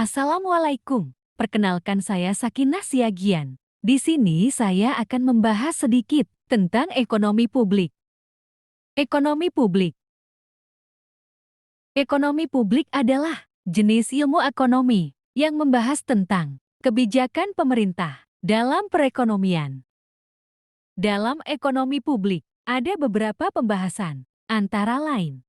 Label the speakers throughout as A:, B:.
A: Assalamualaikum. Perkenalkan saya Sakinah Siagian. Di sini saya akan membahas sedikit tentang ekonomi publik. Ekonomi publik. Ekonomi publik adalah jenis ilmu ekonomi yang membahas tentang kebijakan pemerintah dalam perekonomian. Dalam ekonomi publik, ada beberapa pembahasan, antara lain.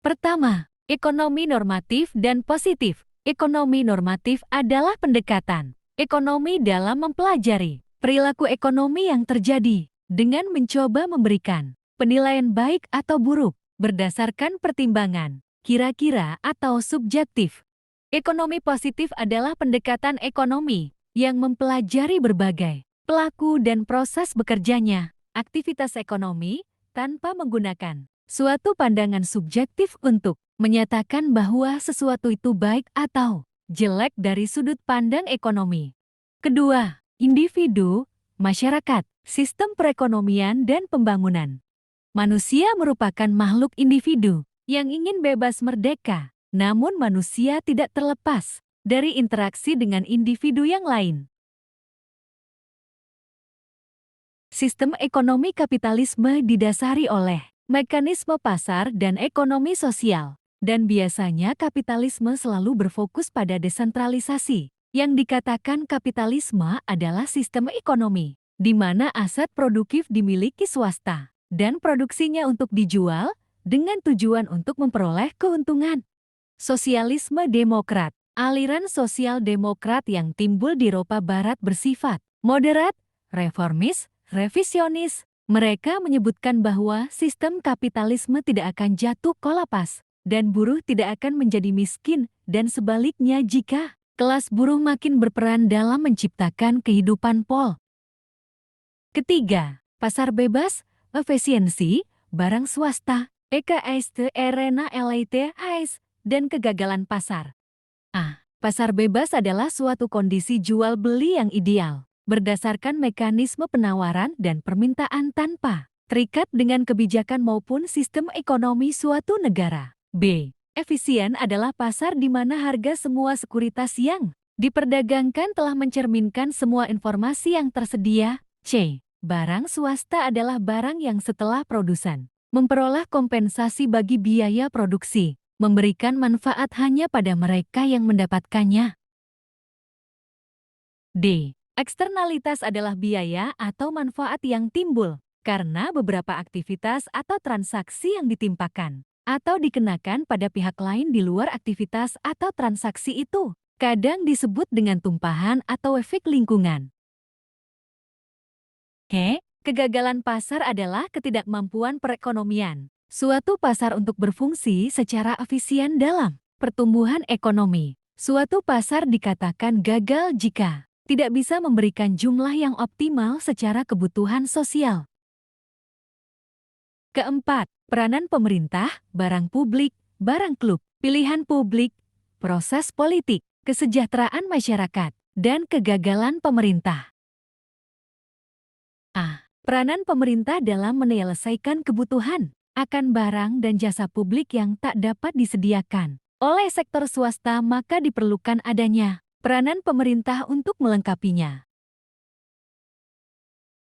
A: Pertama, ekonomi normatif dan positif. Ekonomi normatif adalah pendekatan ekonomi dalam mempelajari perilaku ekonomi yang terjadi dengan mencoba memberikan penilaian baik atau buruk berdasarkan pertimbangan kira-kira atau subjektif. Ekonomi positif adalah pendekatan ekonomi yang mempelajari berbagai pelaku dan proses bekerjanya aktivitas ekonomi tanpa menggunakan suatu pandangan subjektif untuk menyatakan bahwa sesuatu itu baik atau jelek dari sudut pandang ekonomi. Kedua, individu, masyarakat, sistem perekonomian dan pembangunan. Manusia merupakan makhluk individu yang ingin bebas merdeka, namun manusia tidak terlepas dari interaksi dengan individu yang lain. Sistem ekonomi kapitalisme didasari oleh mekanisme pasar dan ekonomi sosial, dan biasanya kapitalisme selalu berfokus pada desentralisasi. Yang dikatakan kapitalisme adalah sistem ekonomi, di mana aset produktif dimiliki swasta, dan produksinya untuk dijual dengan tujuan untuk memperoleh keuntungan. Sosialisme demokrat, aliran sosial demokrat yang timbul di Eropa Barat bersifat moderat, reformis, revisionis. Mereka menyebutkan bahwa sistem kapitalisme tidak akan jatuh kolaps dan buruh tidak akan menjadi miskin, dan sebaliknya jika kelas buruh makin berperan dalam menciptakan kehidupan pol. Ketiga, pasar bebas, efisiensi, barang swasta, EKST, Erena LITAS, dan kegagalan pasar. Pasar bebas adalah suatu kondisi jual beli yang ideal berdasarkan mekanisme penawaran dan permintaan tanpa terikat dengan kebijakan maupun sistem ekonomi suatu negara. B. Efisien adalah pasar di mana harga semua sekuritas yang diperdagangkan telah mencerminkan semua informasi yang tersedia. C. Barang swasta adalah barang yang setelah produsen memperoleh kompensasi bagi biaya produksi, memberikan manfaat hanya pada mereka yang mendapatkannya. D. Eksternalitas adalah biaya atau manfaat yang timbul karena beberapa aktivitas atau transaksi yang ditimpakan atau dikenakan pada pihak lain di luar aktivitas atau transaksi itu. Kadang disebut dengan tumpahan atau efek lingkungan. Kegagalan pasar adalah ketidakmampuan perekonomian suatu pasar untuk berfungsi secara efisien dalam pertumbuhan ekonomi. Suatu pasar dikatakan gagal jika tidak bisa memberikan jumlah yang optimal secara kebutuhan sosial. Keempat, peranan pemerintah, barang publik, barang klub, pilihan publik, proses politik, kesejahteraan masyarakat, dan kegagalan pemerintah. Peranan pemerintah dalam menyelesaikan kebutuhan akan barang dan jasa publik yang tak dapat disediakan oleh sektor swasta, maka diperlukan adanya peranan pemerintah untuk melengkapinya.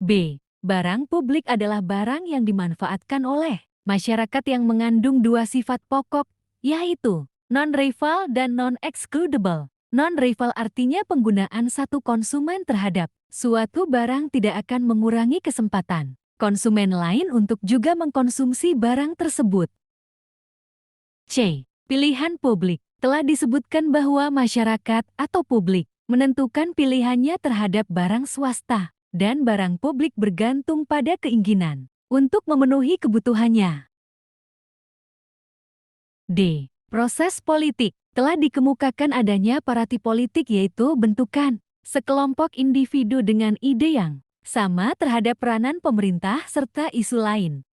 A: B. Barang publik adalah barang yang dimanfaatkan oleh masyarakat yang mengandung dua sifat pokok, yaitu non-rival dan non-excludable. Non-rival artinya penggunaan satu konsumen terhadap suatu barang tidak akan mengurangi kesempatan konsumen lain untuk juga mengkonsumsi barang tersebut. C. Pilihan publik. Telah disebutkan bahwa masyarakat atau publik menentukan pilihannya terhadap barang swasta, dan barang publik bergantung pada keinginan untuk memenuhi kebutuhannya. D. Proses politik. Telah dikemukakan adanya partai politik, yaitu bentukan sekelompok individu dengan ide yang sama terhadap peranan pemerintah serta isu lain.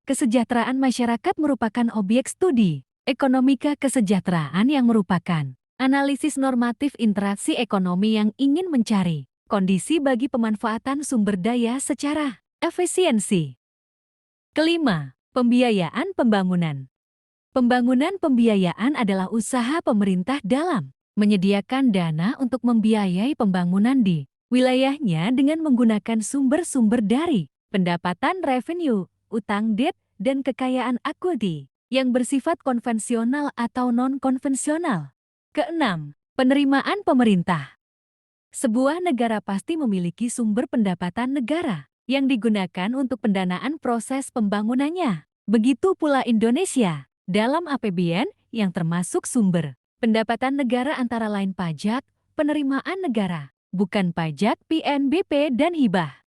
A: Kesejahteraan masyarakat merupakan objek studi ekonomika kesejahteraan yang merupakan analisis normatif interaksi ekonomi yang ingin mencari kondisi bagi pemanfaatan sumber daya secara efisiensi. Kelima, pembiayaan pembangunan. Pembangunan pembiayaan adalah usaha pemerintah dalam menyediakan dana untuk membiayai pembangunan di wilayahnya dengan menggunakan sumber-sumber dari pendapatan revenue, utang debt, dan kekayaan equity yang bersifat konvensional atau non-konvensional. Keenam, penerimaan pemerintah. Sebuah negara pasti memiliki sumber pendapatan negara yang digunakan untuk pendanaan proses pembangunannya. Begitu pula Indonesia, dalam APBN yang termasuk sumber pendapatan negara antara lain pajak, penerimaan negara, bukan pajak PNBP dan hibah.